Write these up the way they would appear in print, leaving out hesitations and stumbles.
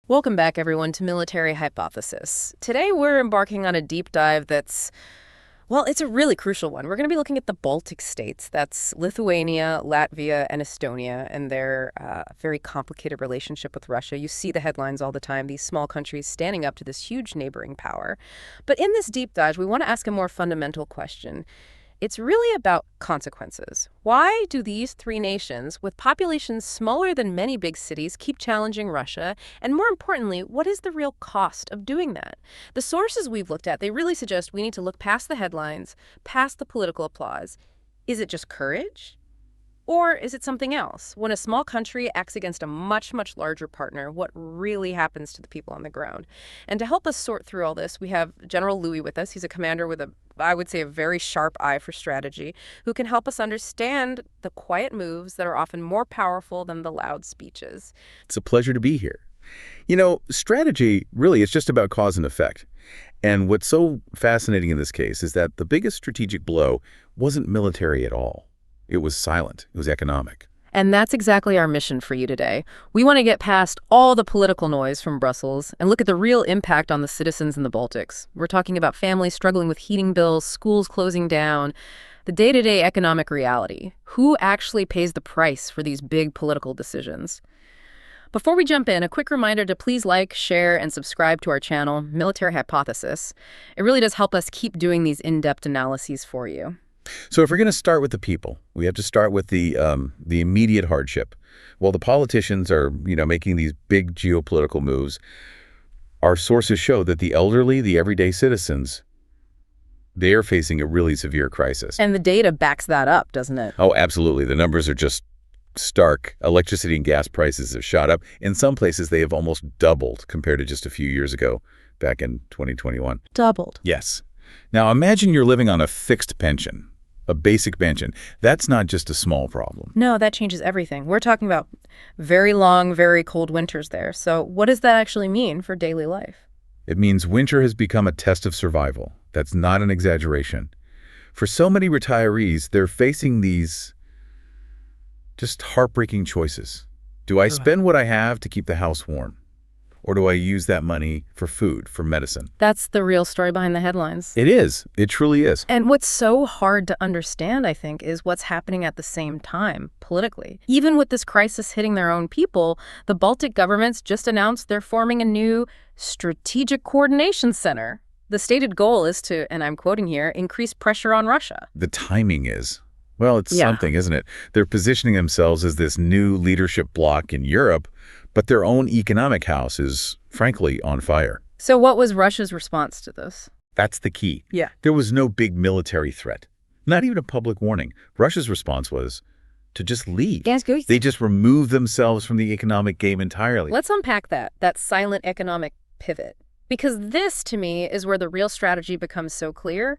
Welcome back, everyone, to Military Hypothesis. Today, we're embarking on a deep dive it's a really crucial one. We're going to be looking at the Baltic states. That's Lithuania, Latvia, and Estonia, and their very complicated relationship with Russia. You see the headlines all the time, these small countries standing up to this huge neighboring power. But in this deep dive, we want to ask a more fundamental question. It's really about consequences. Why do these three nations, with populations smaller than many big cities, keep challenging Russia? And more importantly, what is the real cost of doing that? The sources we've looked at, they really suggest we need to look past the headlines, past the political applause. Is it just courage? Or is it something else? When a small country acts against a much, much larger partner, what really happens to the people on the ground? And to help us sort through all this, we have General Louis with us. He's a commander with I would say, a very sharp eye for strategy, who can help us understand the quiet moves that are often more powerful than the loud speeches. It's a pleasure to be here. You know, strategy really is just about cause and effect. And what's so fascinating in this case is that the biggest strategic blow wasn't military at all. It was silent. It was economic. And that's exactly our mission for you today. We want to get past all the political noise from Brussels and look at the real impact on the citizens in the Baltics. We're talking about families struggling with heating bills, schools closing down, the day-to-day economic reality. Who actually pays the price for these big political decisions? Before we jump in, a quick reminder to please like, share, and subscribe to our channel, Military Hypothesis. It really does help us keep doing these in-depth analyses for you. So if we're going to start with the people, we have to start with the immediate hardship. While the politicians are, making these big geopolitical moves, our sources show that the elderly, the everyday citizens, they are facing a really severe crisis. And the data backs that up, doesn't it? Oh, absolutely. The numbers are just stark. Electricity and gas prices have shot up. In some places, they have almost doubled compared to just a few years ago, back in 2021. Doubled? Yes. Now, imagine you're living on a fixed pension. A basic pension. That's not just a small problem. No, that changes everything. We're talking about very long, very cold winters there. So what does that actually mean for daily life? It means winter has become a test of survival. That's not an exaggeration. For so many retirees, they're facing these just heartbreaking choices. Do I spend what I have to keep the house warm? Or do I use that money for food, for medicine? That's the real story behind the headlines. It is. It truly is. And what's so hard to understand, I think, is what's happening at the same time, politically. Even with this crisis hitting their own people, the Baltic governments just announced they're forming a new strategic coordination center. The stated goal is to, and I'm quoting here, increase pressure on Russia. The timing is, well, it's something, isn't it? They're positioning themselves as this new leadership bloc in Europe, but their own economic house is, frankly, on fire. So what was Russia's response to this? That's the key. Yeah. There was no big military threat, not even a public warning. Russia's response was to just leave. They just removed themselves from the economic game entirely. Let's unpack that silent economic pivot. Because this, to me, is where the real strategy becomes so clear.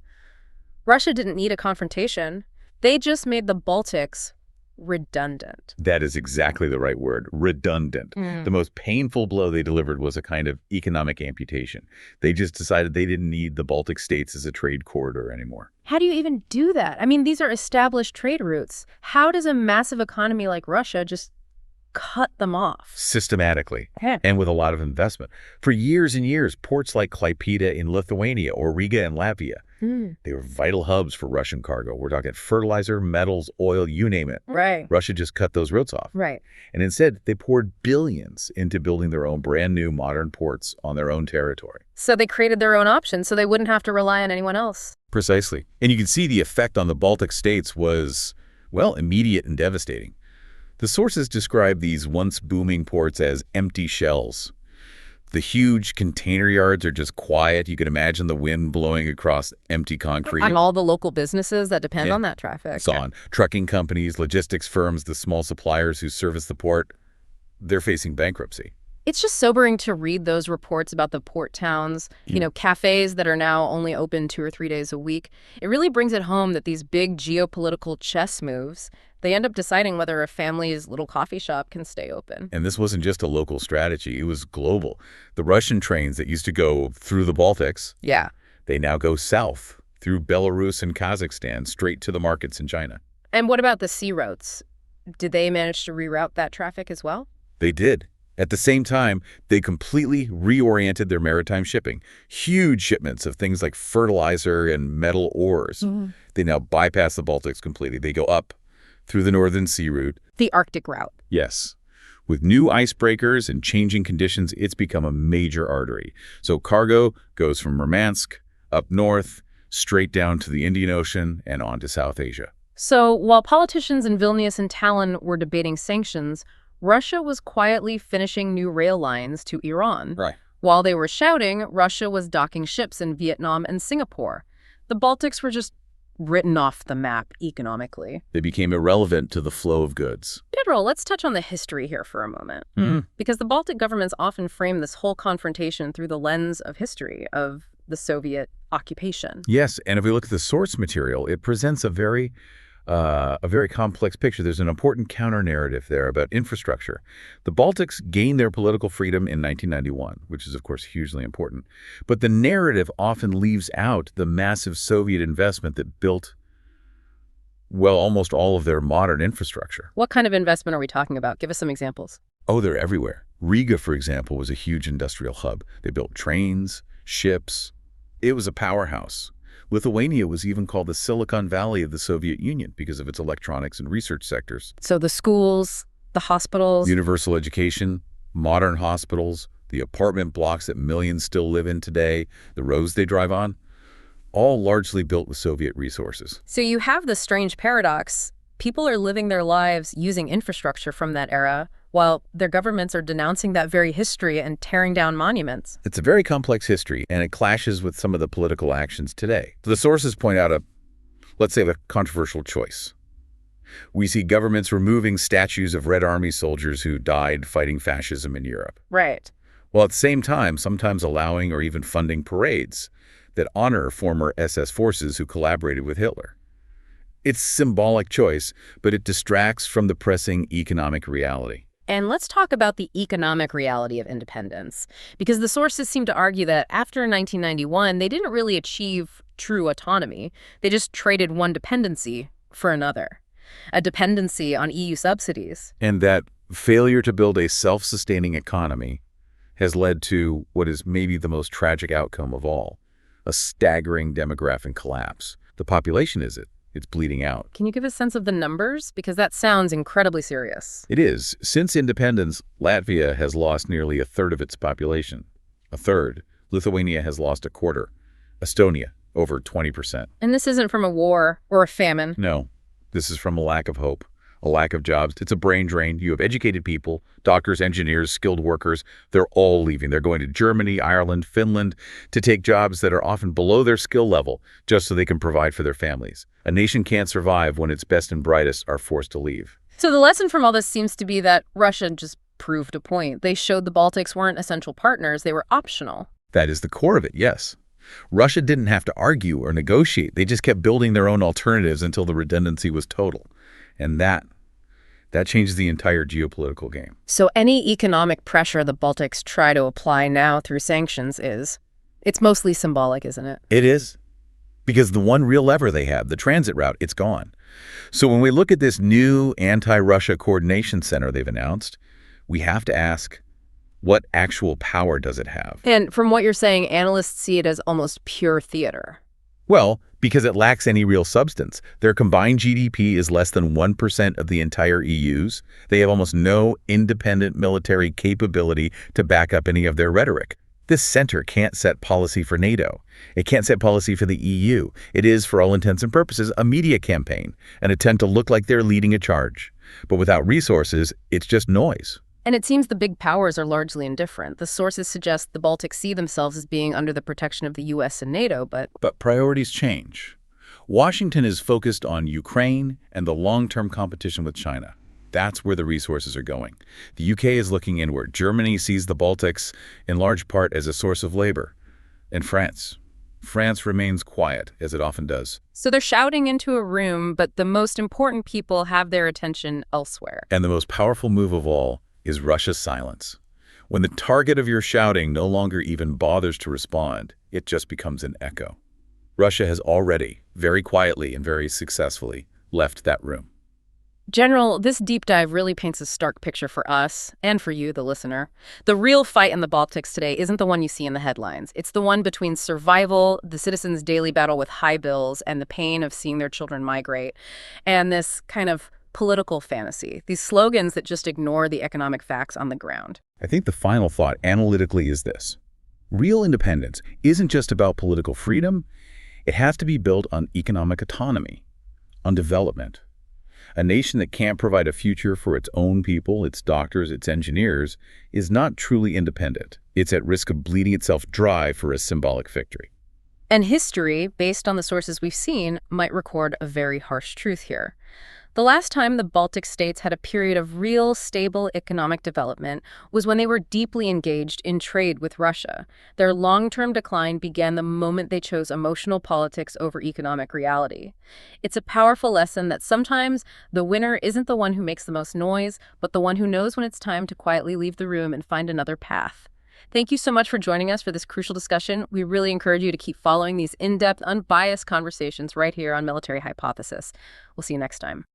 Russia didn't need a confrontation. They just made the Baltics redundant. That is exactly the right word, redundant. The most painful blow they delivered was a kind of economic amputation. They just decided they didn't need the Baltic states as a trade corridor anymore. How do you even do that? I mean, these are established trade routes. How does a massive economy like Russia just cut them off? Systematically, and with a lot of investment. For years and years, ports like Klaipėda in Lithuania or Riga in Latvia, they were vital hubs for Russian cargo. We're talking fertilizer, metals, oil, you name it. Right. Russia just cut those routes off. Right. And instead, they poured billions into building their own brand new modern ports on their own territory. So they created their own options so they wouldn't have to rely on anyone else. Precisely. And you can see the effect on the Baltic states was, well, immediate and devastating. The sources describe these once booming ports as empty shells. The huge container yards are just quiet. You can imagine the wind blowing across empty concrete. And all the local businesses that depend on that traffic. So on. Trucking companies, logistics firms, the small suppliers who service the port, they're facing bankruptcy. It's just sobering to read those reports about the port towns, cafes that are now only open 2 or 3 days a week. It really brings it home that these big geopolitical chess moves, they end up deciding whether a family's little coffee shop can stay open. And this wasn't just a local strategy. It was global. The Russian trains that used to go through the Baltics, they now go south through Belarus and Kazakhstan straight to the markets in China. And what about the sea routes? Did they manage to reroute that traffic as well? They did. At the same time, they completely reoriented their maritime shipping. Huge shipments of things like fertilizer and metal ores. They now bypass the Baltics completely. They go up through the Northern Sea route. The Arctic route. Yes. With new icebreakers and changing conditions, it's become a major artery. So cargo goes from Murmansk up north, straight down to the Indian Ocean and on to South Asia. So while politicians in Vilnius and Tallinn were debating sanctions, Russia was quietly finishing new rail lines to Iran. Right. While they were shouting, Russia was docking ships in Vietnam and Singapore. The Baltics were just written off the map economically. They became irrelevant to the flow of goods. Pedro, let's touch on the history here for a moment. Because the Baltic governments often frame this whole confrontation through the lens of history, of the Soviet occupation. Yes, and if we look at the source material, it presents a very complex picture. There's an important counter-narrative there about infrastructure. The Baltics gained their political freedom in 1991, which is, of course, hugely important. But the narrative often leaves out the massive Soviet investment that built, well, almost all of their modern infrastructure. What kind of investment are we talking about? Give us some examples. Oh, they're everywhere. Riga, for example, was a huge industrial hub. They built trains, ships. It was a powerhouse. Lithuania was even called the Silicon Valley of the Soviet Union because of its electronics and research sectors. So the schools, the hospitals. Universal education, modern hospitals, the apartment blocks that millions still live in today, the roads they drive on, all largely built with Soviet resources. So you have this strange paradox. People are living their lives using infrastructure from that era, while their governments are denouncing that very history and tearing down monuments. It's a very complex history, and it clashes with some of the political actions today. The sources point out let's say, a controversial choice. We see governments removing statues of Red Army soldiers who died fighting fascism in Europe. Right. While at the same time, sometimes allowing or even funding parades that honor former SS forces who collaborated with Hitler. It's a symbolic choice, but it distracts from the pressing economic reality. And let's talk about the economic reality of independence, because the sources seem to argue that after 1991, they didn't really achieve true autonomy. They just traded one dependency for another, a dependency on EU subsidies. And that failure to build a self-sustaining economy has led to what is maybe the most tragic outcome of all, a staggering demographic collapse. The population it's bleeding out. Can you give a sense of the numbers? Because that sounds incredibly serious. It is. Since independence, Latvia has lost nearly a third of its population. A third. Lithuania has lost a quarter. Estonia, over 20%. And this isn't from a war or a famine. No, this is from a lack of hope, a lack of jobs. It's a brain drain. You have educated people, doctors, engineers, skilled workers. They're all leaving. They're going to Germany, Ireland, Finland to take jobs that are often below their skill level just so they can provide for their families. A nation can't survive when its best and brightest are forced to leave. So the lesson from all this seems to be that Russia just proved a point. They showed the Baltics weren't essential partners. They were optional. That is the core of it, yes. Russia didn't have to argue or negotiate. They just kept building their own alternatives until the redundancy was total. And that changes the entire geopolitical game. So any economic pressure the Baltics try to apply now through sanctions it's mostly symbolic, isn't it? It is. Because the one real lever they have, the transit route, it's gone. So when we look at this new anti-Russia coordination center they've announced, we have to ask, what actual power does it have? And from what you're saying, analysts see it as almost pure theater. Well, because it lacks any real substance. Their combined GDP is less than 1% of the entire EU's. They have almost no independent military capability to back up any of their rhetoric. This center can't set policy for NATO. It can't set policy for the EU. It is, for all intents and purposes, a media campaign, an attempt to look like they're leading a charge. But without resources, it's just noise. And it seems the big powers are largely indifferent. The sources suggest the Baltics see themselves as being under the protection of the US and NATO, but priorities change. Washington is focused on Ukraine and the long-term competition with China. That's where the resources are going. The UK is looking inward. Germany sees the Baltics in large part as a source of labor. And France remains quiet, as it often does. So they're shouting into a room, but the most important people have their attention elsewhere. And the most powerful move of all is Russia's silence. When the target of your shouting no longer even bothers to respond, it just becomes an echo. Russia has already, very quietly and very successfully, left that room. General, this deep dive really paints a stark picture for us and for you, the listener. The real fight in the Baltics today isn't the one you see in the headlines. It's the one between survival, the citizens' daily battle with high bills, and the pain of seeing their children migrate, and this kind of political fantasy, these slogans that just ignore the economic facts on the ground. I think the final thought analytically is this. Real independence isn't just about political freedom. It has to be built on economic autonomy, on development. A nation that can't provide a future for its own people, its doctors, its engineers, is not truly independent. It's at risk of bleeding itself dry for a symbolic victory. And history, based on the sources we've seen, might record a very harsh truth here. The last time the Baltic states had a period of real, stable economic development was when they were deeply engaged in trade with Russia. Their long-term decline began the moment they chose emotional politics over economic reality. It's a powerful lesson that sometimes the winner isn't the one who makes the most noise, but the one who knows when it's time to quietly leave the room and find another path. Thank you so much for joining us for this crucial discussion. We really encourage you to keep following these in-depth, unbiased conversations right here on Military Hypothesis. We'll see you next time.